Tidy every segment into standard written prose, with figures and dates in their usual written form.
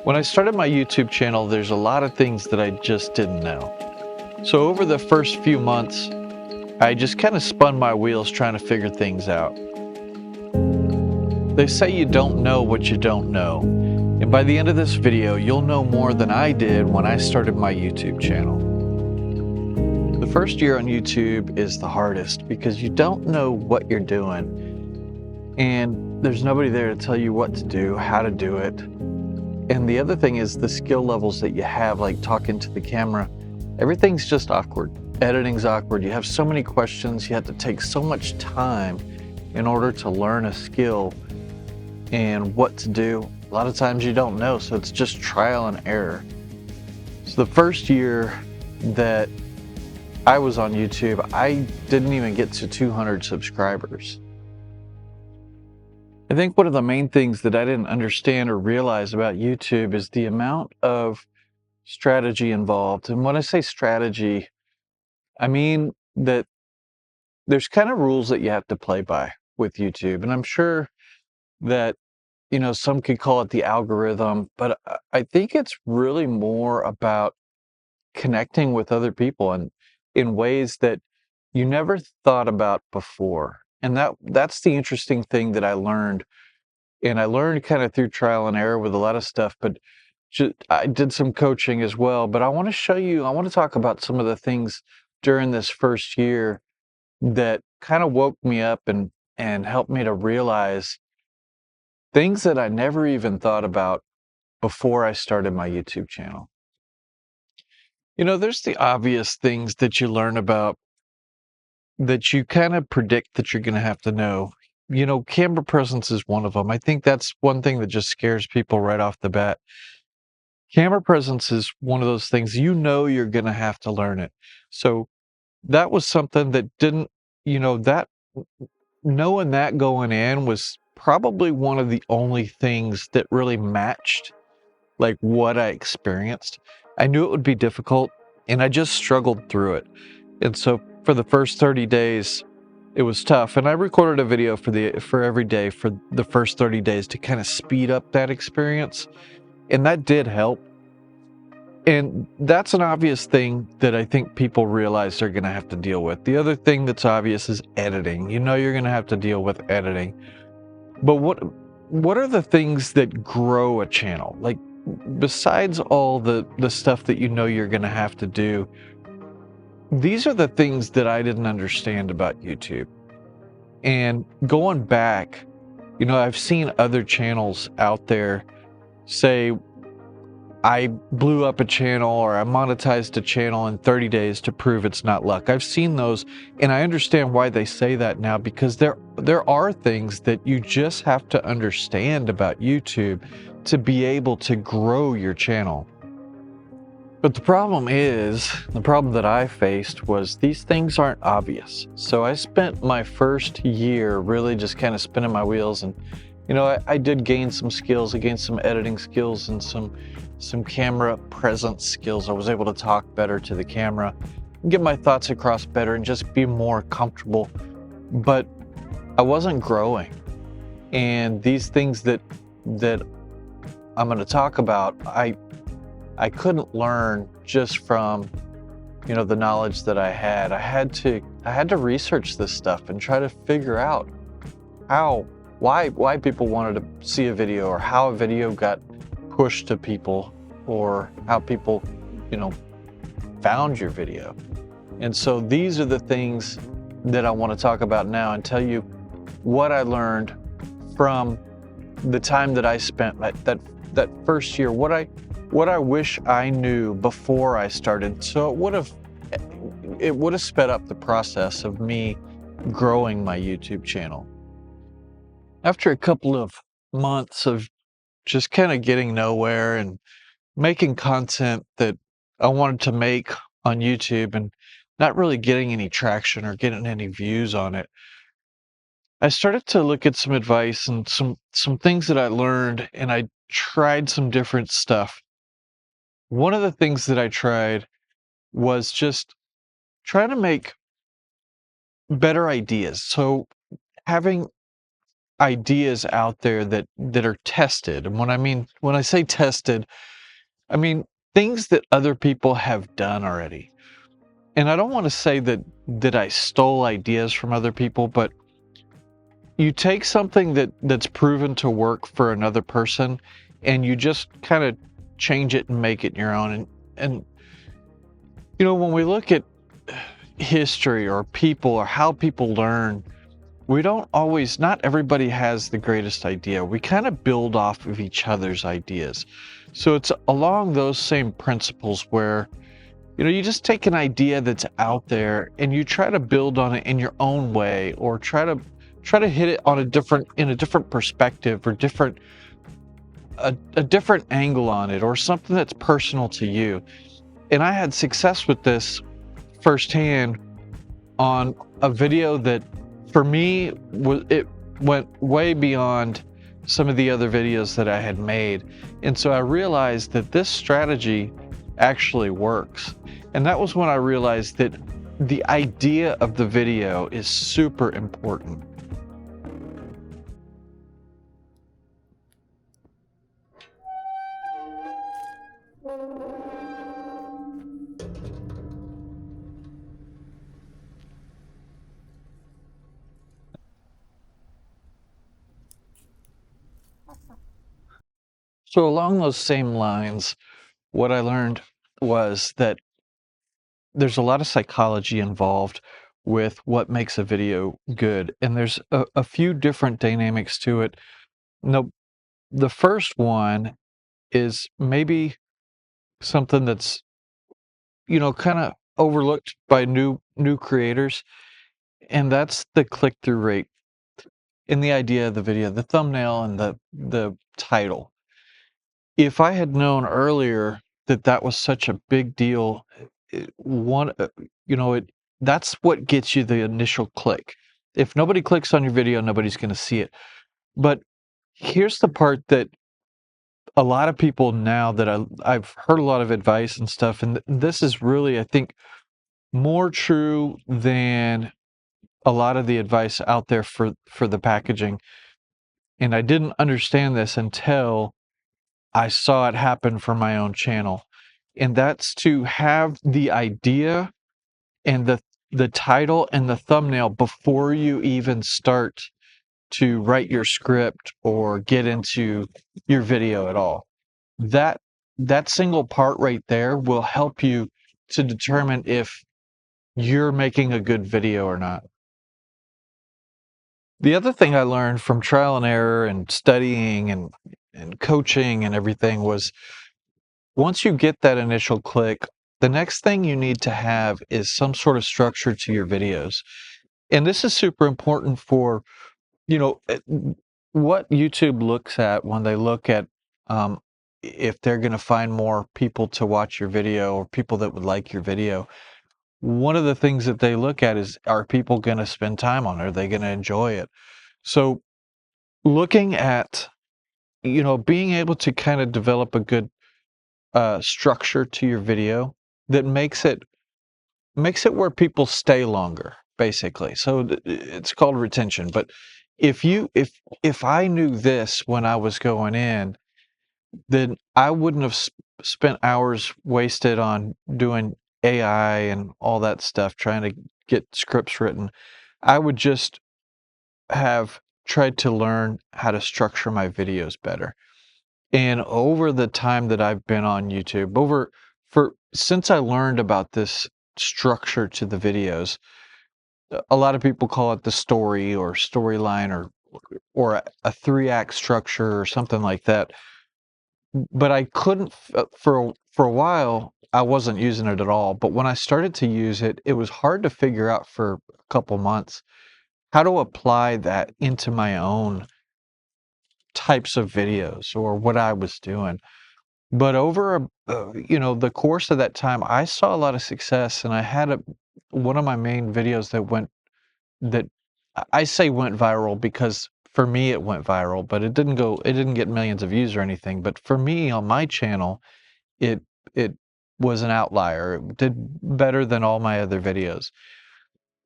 When I started my YouTube channel, there's a lot of things that I just didn't know. So over the first few months, I just kind of spun my wheels trying to figure things out. They say you don't know what you don't know. And by the end of this video, you'll know more than I did when I started my YouTube channel. The first year on YouTube is the hardest because you don't know what you're doing. And there's nobody there to tell you what to do, how to do it. And the other thing is the skill levels that you have, like talking to the camera, everything's just awkward. Editing's awkward. You have so many questions. You have to take so much time in order to learn a skill and what to do. A lot of times you don't know, so it's just trial and error. So the first year that I was on YouTube, I didn't even get to 200 subscribers. I think one of the main things that I didn't understand or realize about YouTube is the amount of strategy involved. And when I say strategy, I mean that there's kind of rules that you have to play by with YouTube. And I'm sure that, some could call it the algorithm, but I think it's really more about connecting with other people and in ways that you never thought about before. And that's the interesting thing that I learned. And I learned kind of through trial and error with a lot of stuff, but I did some coaching as well. But I want to talk about some of the things during this first year that kind of woke me up and helped me to realize things that I never even thought about before I started my YouTube channel. There's the obvious things that you learn about that you kind of predict that you're going to have to know. Camera presence is one of them. I think that's one thing that just scares people right off the bat. Camera presence is one of those things, you're going to have to learn it. So that was something that didn't, that knowing that going in was probably one of the only things that really matched like what I experienced. I knew it would be difficult and I just struggled through it. And so for the first 30 days, it was tough. And I recorded a video for every day for the first 30 days to kind of speed up that experience. And that did help. And that's an obvious thing that I think people realize they're going to have to deal with. The other thing that's obvious is editing. You're going to have to deal with editing. But what are the things that grow a channel? Like, besides all the stuff that you're going to have to do, these are the things that I didn't understand about YouTube. And going back, I've seen other channels out there say, I blew up a channel or I monetized a channel in 30 days to prove it's not luck. I've seen those, and I understand why they say that now, because there are things that you just have to understand about YouTube to be able to grow your channel. But the problem that I faced was these things aren't obvious. So I spent my first year really just kind of spinning my wheels, and I did gain some skills. I gained some editing skills and some camera presence skills. I was able to talk better to the camera, get my thoughts across better, and just be more comfortable. But I wasn't growing. And these things that I'm going to talk about, I couldn't learn just from the knowledge that I had. I had to research this stuff and try to figure out why people wanted to see a video, or how a video got pushed to people, or how people found your video. And so these are the things that I want to talk about now and tell you what I learned from the time that I spent that first year, what I wish I knew before I started, so it would have sped up the process of me growing my YouTube channel. After a couple of months of just kind of getting nowhere and making content that I wanted to make on YouTube and not really getting any traction or getting any views on it, I started to look at some advice and some things that I learned, and I tried some different stuff. One of the things that I tried was just trying to make better ideas. So having ideas out there that are tested. And when I say tested, I mean things that other people have done already. And I don't want to say that I stole ideas from other people, but you take something that's proven to work for another person and you just kind of change it and make it your own. And when we look at history or people or how people learn, we don't always, not everybody has the greatest idea. We kind of build off of each other's ideas. So it's along those same principles where, you just take an idea that's out there and you try to build on it in your own way, or try to hit it on in a different perspective, or a different angle on it, or something that's personal to you. And I had success with this firsthand on a video that for me it went way beyond some of the other videos that I had made. And so I realized that this strategy actually works. And that was when I realized that the idea of the video is super important. So along those same lines, what I learned was that there's a lot of psychology involved with what makes a video good, and there's a few different dynamics to it. No, the first one is maybe something that's kind of overlooked by new creators, and that's the click-through rate in the idea of the video, the thumbnail and the title. If I had known earlier that that was such a big deal, one, that's what gets you the initial click. If nobody clicks on your video, nobody's going to see it. But here's the part that a lot of people now that I've heard a lot of advice and stuff, and this is really, I think, more true than a lot of the advice out there for the packaging. And I didn't understand this until I saw it happen for my own channel. And that's to have the idea and the title and the thumbnail before you even start to write your script or get into your video at all. That that single part right there will help you to determine if you're making a good video or not. The other thing I learned from trial and error and studying and coaching and everything was, once you get that initial click, the next thing you need to have is some sort of structure to your videos. And this is super important for, you know, eh, what YouTube looks at when they look at if they're going to find more people to watch your video or people that would like your video. One of the things that they look at is, are people going to spend time on it? Are they going to enjoy it? So looking at, being able to kind of develop a good structure to your video that makes it where people stay longer, basically. So it's called retention. But if I knew this when I was going in, then I wouldn't have spent hours wasted on doing AI and all that stuff trying to get scripts written. I would just have tried to learn how to structure my videos better. And over the time that I've been on YouTube, since I learned about this structure to the videos, a lot of people call it the story or storyline, or a 3-act structure or something like that. But I couldn't for a while. I wasn't using it at all. But when I started to use it, it was hard to figure out for a couple months how to apply that into my own types of videos or what I was doing. But over the course of that time, I saw a lot of success, and I had one of my main videos that I say went viral because for me it went viral, but it didn't get millions of views or anything. But for me on my channel, it was an outlier. It did better than all my other videos.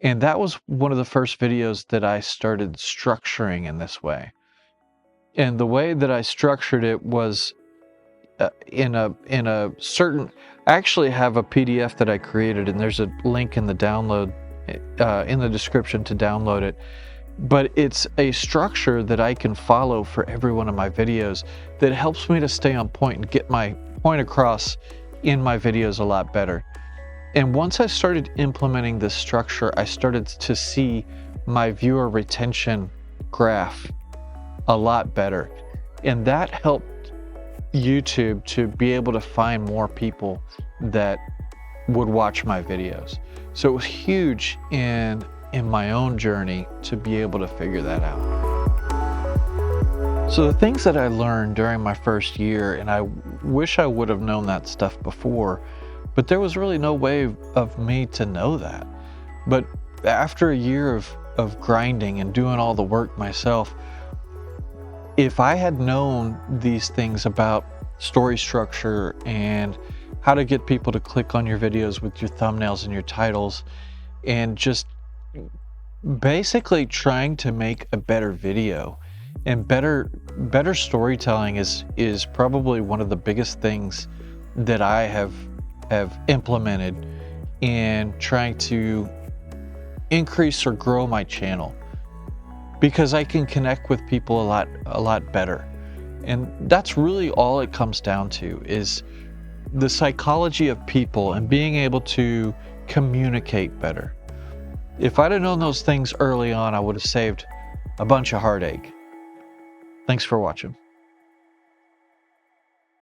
And that was one of the first videos that I started structuring in this way. And the way that I structured it was in a certain, I actually have a PDF that I created, and there's a link in the download in the description to download it. But it's a structure that I can follow for every one of my videos that helps me to stay on point and get my point across in my videos a lot better. And once I started implementing this structure, I started to see my viewer retention graph a lot better. And that helped YouTube to be able to find more people that would watch my videos. So it was huge in my own journey to be able to figure that out. So the things that I learned during my first year, and I wish I would have known that stuff before, but there was really no way of me to know that. But after a year of grinding and doing all the work myself, if I had known these things about story structure and how to get people to click on your videos with your thumbnails and your titles, and just basically trying to make a better video, and better storytelling is probably one of the biggest things that I have implemented in trying to increase or grow my channel, because I can connect with people a lot better. And that's really all it comes down to, is the psychology of people and being able to communicate better. If I'd have known those things early on, I would have saved a bunch of heartache. Thanks for watching.